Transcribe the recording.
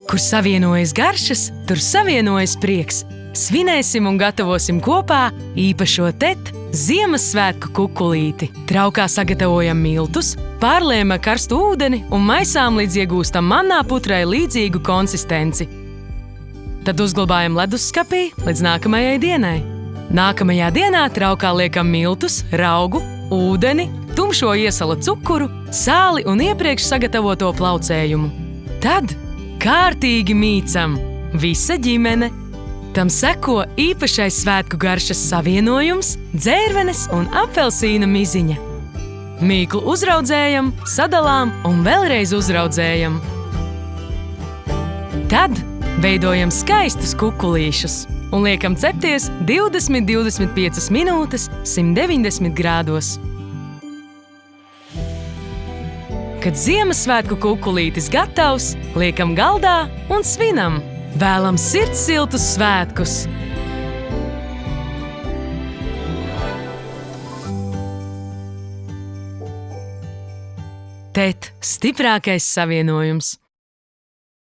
Kur savienojas garšas, tur savienojas prieks. Svinēsim un gatavosim kopā īpašo TET Ziemassvētku kukulīti. Traukā sagatavojam miltus, pārliejam ar karstu ūdeni un maisām līdz iegūstam mannā putrai līdzīgu konsistenci. Tad uzglabājam leduskapī līdz nākamajai dienai. Nākamajā dienā traukā liekam miltus, raugu, ūdeni, tumšo iesala cukuru, sāli un iepriekš sagatavoto plaucējumu. Tad kārtīgi mīcam, visa ģimene. Tam seko īpašais svētku garšas savienojums, dzērvenes un apelsīna miziņa. Mīklu uzraudzējam, sadalām un vēlreiz uzraudzējam. Tad veidojam skaistus kukulīšus un liekam cepties 20–25 minūtes 190 grādos. Kad Ziemassvētku kukulītis gatavs, liekam galdā un svinam. Vēlam sirdsiltus svētkus! TET – stiprākais savienojums!